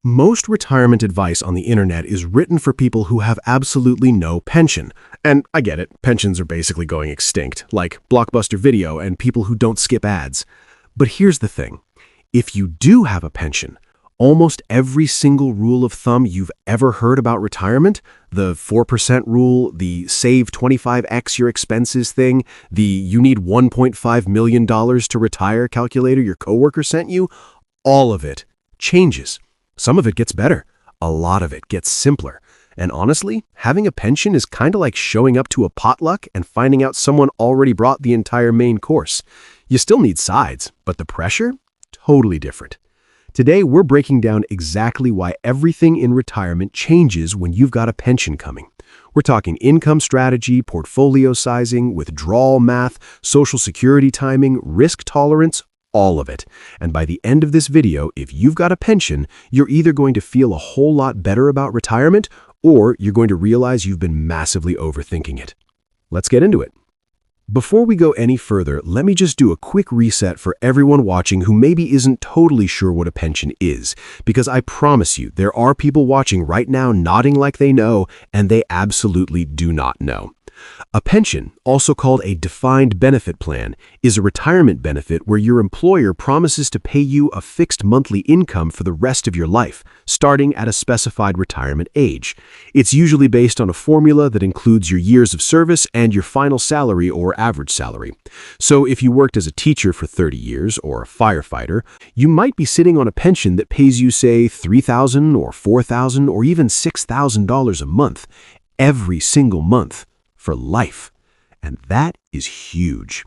Most retirement advice on the internet is written for people who have absolutely no pension. And I get it, pensions are basically going extinct, like Blockbuster Video and people who don't skip ads. But here's the thing. If you do have a pension, almost every single rule of thumb you've ever heard about retirement, the 4% rule, the save 25x your expenses thing, the you need $1.5 million to retire calculator your coworker sent you, all of it changes. Some of it gets better. A lot of it gets simpler. And honestly, having a pension is kind of like showing up to a potluck and finding out someone already brought the entire main course. You still need sides, but the pressure? Totally different. Today, we're breaking down exactly why everything in retirement changes when you've got a pension coming. We're talking income strategy, portfolio sizing, withdrawal math, Social Security timing, risk tolerance, all of it. And by the end of this video, if you've got a pension, you're either going to feel a whole lot better about retirement, or you're going to realize you've been massively overthinking it. Let's get into it. Before we go any further, let me just do a quick reset for everyone watching who maybe isn't totally sure what a pension is, because I promise you, there are people watching right now nodding like they know, and they absolutely do not know. A pension, also called a defined benefit plan, is a retirement benefit where your employer promises to pay you a fixed monthly income for the rest of your life, starting at a specified retirement age. It's usually based on a formula that includes your years of service and your final salary or average salary. So if you worked as a teacher for 30 years or a firefighter, you might be sitting on a pension that pays you, say, $3,000 or $4,000 or even $6,000 a month, every single month. For life. And that is huge.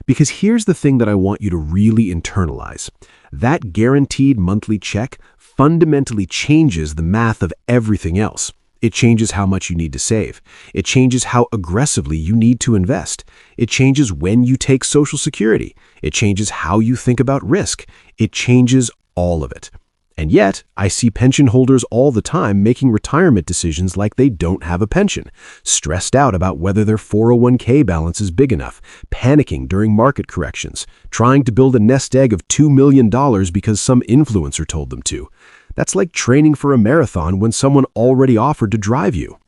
Because here's the thing that I want you to really internalize. That guaranteed monthly check fundamentally changes the math of everything else. It changes how much you need to save. It changes how aggressively you need to invest. It changes when you take Social Security. It changes how you think about risk. It changes all of it. And yet, I see pension holders all the time making retirement decisions like they don't have a pension, stressed out about whether their 401k balance is big enough, panicking during market corrections, trying to build a nest egg of $2 million because some influencer told them to. That's like training for a marathon when someone already offered to drive you.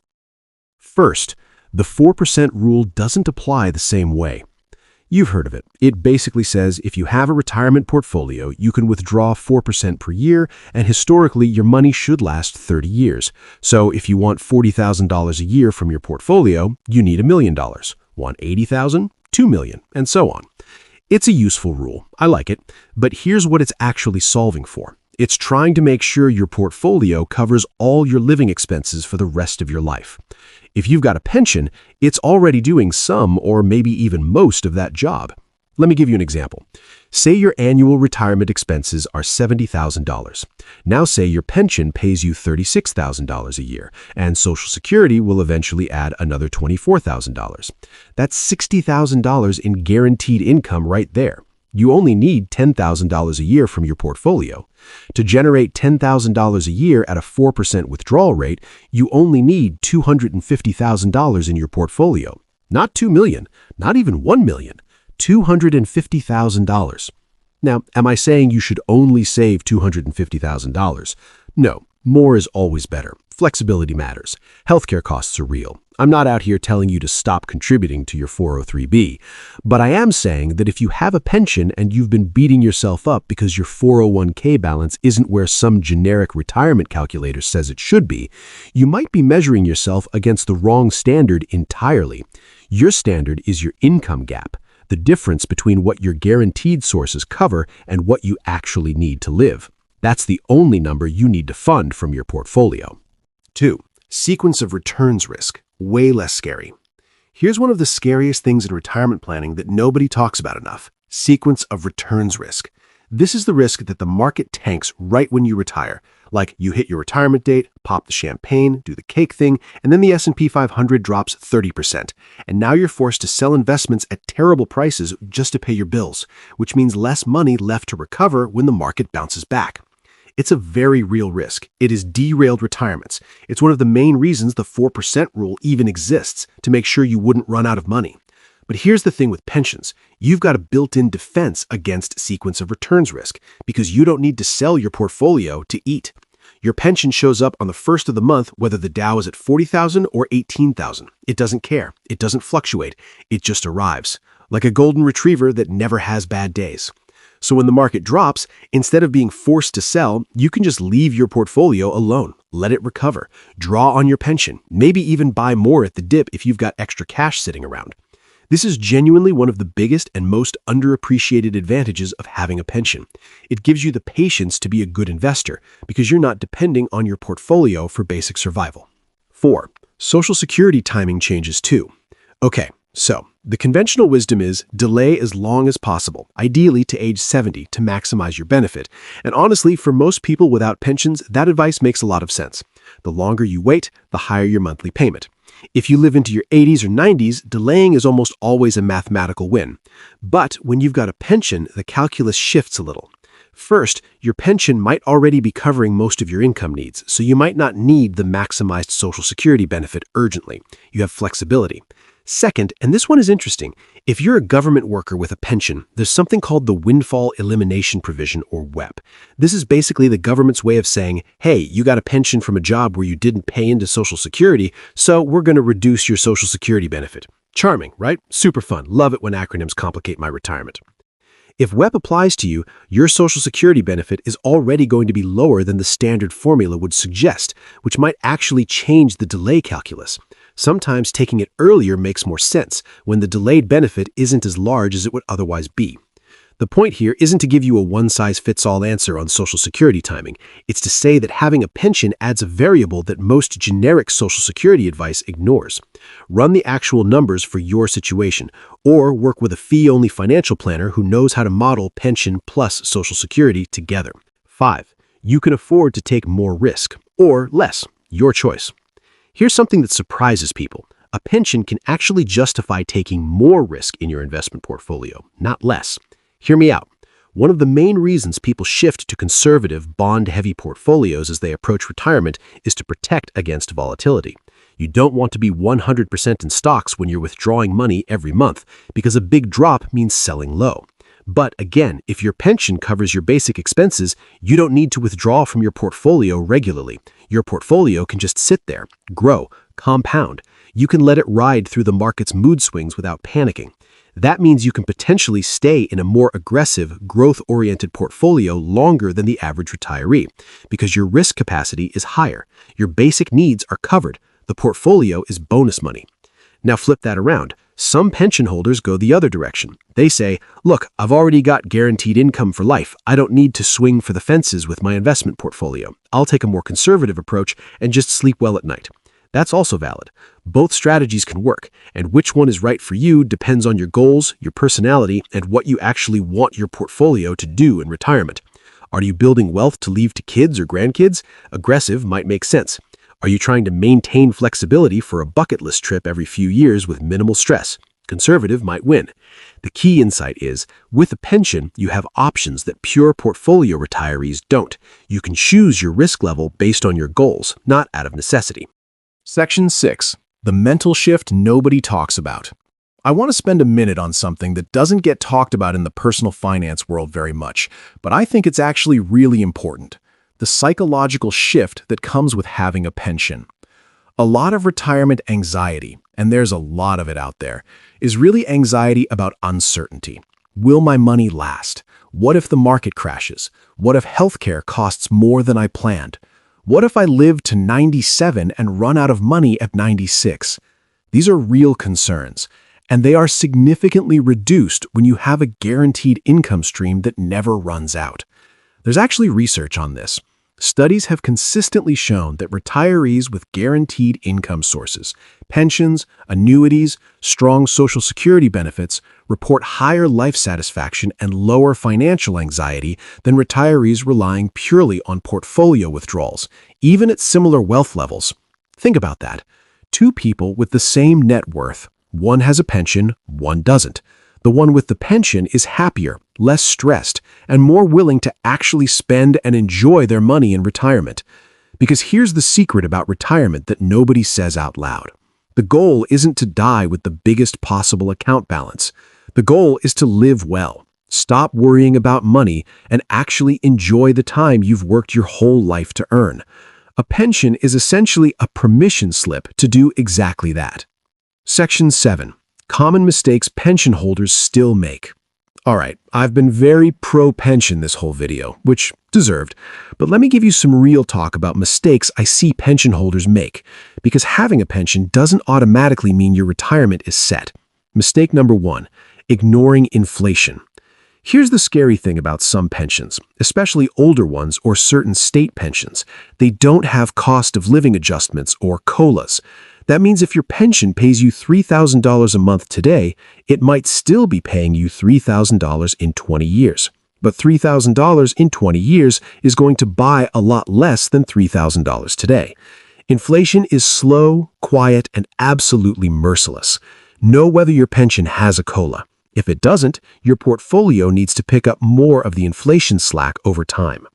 First, the 4% rule doesn't apply the same way. You've heard of it. It basically says if you have a retirement portfolio, you can withdraw 4% per year, and historically, your money should last 30 years. So if you want $40,000 a year from your portfolio, you need $1 million. Want $80,000? $2 million, and so on. It's a useful rule. I like it. But here's what it's actually solving for. It's trying to make sure your portfolio covers all your living expenses for the rest of your life. If you've got a pension, it's already doing some or maybe even most of that job. Let me give you an example. Say your annual retirement expenses are $70,000. Now say your pension pays you $36,000 a year, and Social Security will eventually add another $24,000. That's $60,000 in guaranteed income right there. You only need $10,000 a year from your portfolio. To generate $10,000 a year at a 4% withdrawal rate, you only need $250,000 in your portfolio. Not $2 million, not even $1 million, $250,000. Now, am I saying you should only save $250,000? No, more is always better. Flexibility matters. Healthcare costs are real. I'm not out here telling you to stop contributing to your 403b, but I am saying that if you have a pension and you've been beating yourself up because your 401k balance isn't where some generic retirement calculator says it should be, you might be measuring yourself against the wrong standard entirely. Your standard is your income gap, the difference between what your guaranteed sources cover and what you actually need to live. That's the only number you need to fund from your portfolio. 2. Sequence of returns risk. Way less scary. Here's one of the scariest things in retirement planning that nobody talks about enough. Sequence of returns risk. This is the risk that the market tanks right when you retire. Like you hit your retirement date, pop the champagne, do the cake thing, and then the S&P 500 drops 30%. And now you're forced to sell investments at terrible prices just to pay your bills, which means less money left to recover when the market bounces back. It's a very real risk. It is derailed retirements. It's one of the main reasons the 4% rule even exists, to make sure you wouldn't run out of money. But here's the thing with pensions. You've got a built-in defense against sequence of returns risk because you don't need to sell your portfolio to eat. Your pension shows up on the first of the month whether the Dow is at 40,000 or 18,000. It doesn't care. It doesn't fluctuate. It just arrives, like a golden retriever that never has bad days. So when the market drops, instead of being forced to sell, you can just leave your portfolio alone, let it recover, draw on your pension, maybe even buy more at the dip if you've got extra cash sitting around. This is genuinely one of the biggest and most underappreciated advantages of having a pension. It gives you the patience to be a good investor because you're not depending on your portfolio for basic survival. 4. Social Security timing changes too. Okay, so the conventional wisdom is delay as long as possible, ideally to age 70 to maximize your benefit. And honestly, for most people without pensions, that advice makes a lot of sense. The longer you wait, the higher your monthly payment. If you live into your 80s or 90s, delaying is almost always a mathematical win. But when you've got a pension, the calculus shifts a little. First, your pension might already be covering most of your income needs, so you might not need the maximized Social Security benefit urgently. You have flexibility. Second, and this one is interesting, if you're a government worker with a pension, there's something called the Windfall Elimination Provision, or WEP. This is basically the government's way of saying, hey, you got a pension from a job where you didn't pay into Social Security, so we're going to reduce your Social Security benefit. Charming, right? Super fun. Love it when acronyms complicate my retirement. If WEP applies to you, your Social Security benefit is already going to be lower than the standard formula would suggest, which might actually change the delay calculus. Sometimes taking it earlier makes more sense when the delayed benefit isn't as large as it would otherwise be. The point here isn't to give you a one-size-fits-all answer on Social Security timing. It's to say that having a pension adds a variable that most generic Social Security advice ignores. Run the actual numbers for your situation, or work with a fee-only financial planner who knows how to model pension plus Social Security together. 5. You can afford to take more risk, or less, your choice. Here's something that surprises people. A pension can actually justify taking more risk in your investment portfolio, not less. Hear me out. One of the main reasons people shift to conservative, bond-heavy portfolios as they approach retirement is to protect against volatility. You don't want to be 100% in stocks when you're withdrawing money every month, because a big drop means selling low. But again, if your pension covers your basic expenses, you don't need to withdraw from your portfolio regularly. Your portfolio can just sit there, grow, compound. You can let it ride through the market's mood swings without panicking. That means you can potentially stay in a more aggressive, growth-oriented portfolio longer than the average retiree, because your risk capacity is higher. Your basic needs are covered. The portfolio is bonus money. Now flip that around. Some pension holders go the other direction. They say, look, I've already got guaranteed income for life. I don't need to swing for the fences with my investment portfolio. I'll take a more conservative approach and just sleep well at night. That's also valid. Both strategies can work, and which one is right for you depends on your goals, your personality, and what you actually want your portfolio to do in retirement. Are you building wealth to leave to kids or grandkids? Aggressive might make sense. Are you trying to maintain flexibility for a bucket list trip every few years with minimal stress? Conservative might win. The key insight is, with a pension, you have options that pure portfolio retirees don't. You can choose your risk level based on your goals, not out of necessity. Section 6. The mental shift nobody talks about. I want to spend a minute on something that doesn't get talked about in the personal finance world very much, but I think it's actually really important. The psychological shift that comes with having a pension. A lot of retirement anxiety, and there's a lot of it out there, is really anxiety about uncertainty. Will my money last? What if the market crashes? What if healthcare costs more than I planned? What if I live to 97 and run out of money at 96? These are real concerns, and they are significantly reduced when you have a guaranteed income stream that never runs out. There's actually research on this. Studies have consistently shown that retirees with guaranteed income sources, pensions, annuities, strong Social Security benefits, report higher life satisfaction and lower financial anxiety than retirees relying purely on portfolio withdrawals, even at similar wealth levels. Think about that. Two people with the same net worth. One has a pension, one doesn't. The one with the pension is happier, less stressed, and more willing to actually spend and enjoy their money in retirement. Because here's the secret about retirement that nobody says out loud. The goal isn't to die with the biggest possible account balance. The goal is to live well. Stop worrying about money and actually enjoy the time you've worked your whole life to earn. A pension is essentially a permission slip to do exactly that. Section 7. Common mistakes pension holders still make. Alright, I've been very pro-pension this whole video, which deserved, but let me give you some real talk about mistakes I see pension holders make, because having a pension doesn't automatically mean your retirement is set. Mistake number 1, ignoring inflation. Here's the scary thing about some pensions, especially older ones or certain state pensions. They don't have cost of living adjustments or COLAs. That means if your pension pays you $3,000 a month today, it might still be paying you $3,000 in 20 years. But $3,000 in 20 years is going to buy a lot less than $3,000 today. Inflation is slow, quiet, and absolutely merciless. Know whether your pension has a COLA. If it doesn't, your portfolio needs to pick up more of the inflation slack over time.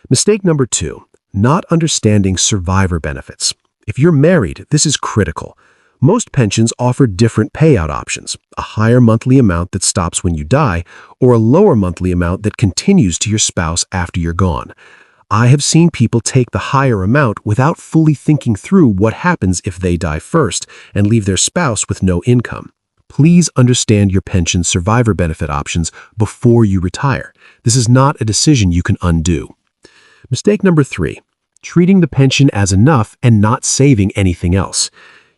Mistake number 2, not understanding survivor benefits. If you're married, this is critical. Most pensions offer different payout options, a higher monthly amount that stops when you die, or a lower monthly amount that continues to your spouse after you're gone. I have seen people take the higher amount without fully thinking through what happens if they die first and leave their spouse with no income. Please understand your pension survivor benefit options before you retire. This is not a decision you can undo. Mistake number 3. Treating the pension as enough and not saving anything else.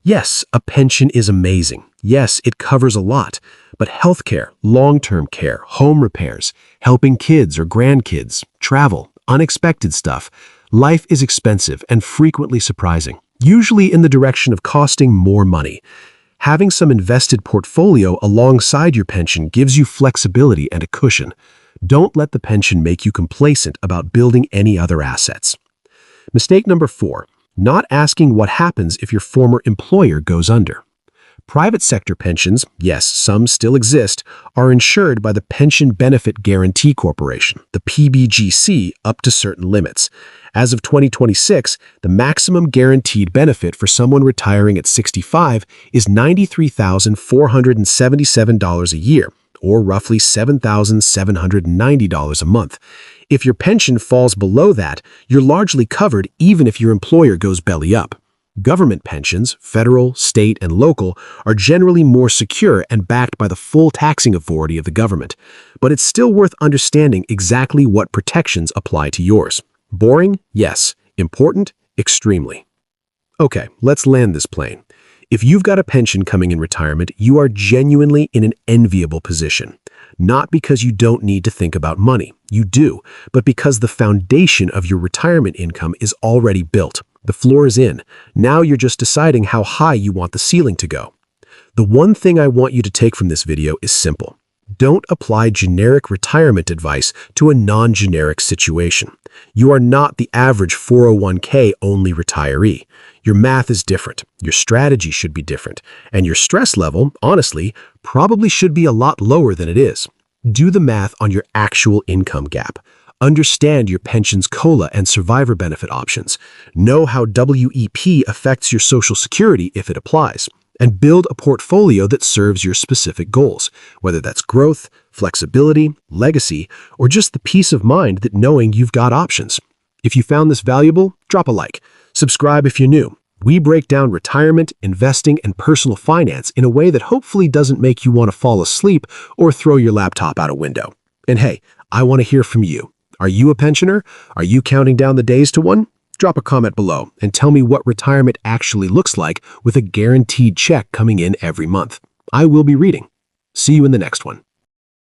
Yes, a pension is amazing. Yes, it covers a lot. But healthcare, long-term care, home repairs, helping kids or grandkids, travel, unexpected stuff, life is expensive and frequently surprising, usually in the direction of costing more money. Having some invested portfolio alongside your pension gives you flexibility and a cushion. Don't let the pension make you complacent about building any other assets. Mistake number 4, not asking what happens if your former employer goes under. Private sector pensions, yes, some still exist, are insured by the Pension Benefit Guaranty Corporation, the PBGC, up to certain limits. As of 2026, the maximum guaranteed benefit for someone retiring at 65 is $93,477 a year, or roughly $7,790 a month. If your pension falls below that, you're largely covered even if your employer goes belly up. Government pensions, federal, state, and local, are generally more secure and backed by the full taxing authority of the government. But it's still worth understanding exactly what protections apply to yours. Boring? Yes. Important? Extremely. Okay, let's land this plane. If you've got a pension coming in retirement, you are genuinely in an enviable position. Not because you don't need to think about money. You do, but because the foundation of your retirement income is already built. The floor is in. Now you're just deciding how high you want the ceiling to go. The one thing I want you to take from this video is simple. Don't apply generic retirement advice to a non-generic situation. You are not the average 401k only retiree. Your math is different, your strategy should be different, and your stress level, honestly, probably should be a lot lower than it is. Do the math on your actual income gap. Understand your pension's COLA and survivor benefit options. Know how WEP affects your Social Security if it applies. And build a portfolio that serves your specific goals, whether that's growth, flexibility, legacy, or just the peace of mind that knowing you've got options. If you found this valuable, drop a like. Subscribe if you're new. We break down retirement, investing, and personal finance in a way that hopefully doesn't make you want to fall asleep or throw your laptop out a window. And hey, I want to hear from you. Are you a pensioner? Are you counting down the days to one? Drop a comment below and tell me what retirement actually looks like with a guaranteed check coming in every month. I will be reading. See you in the next one.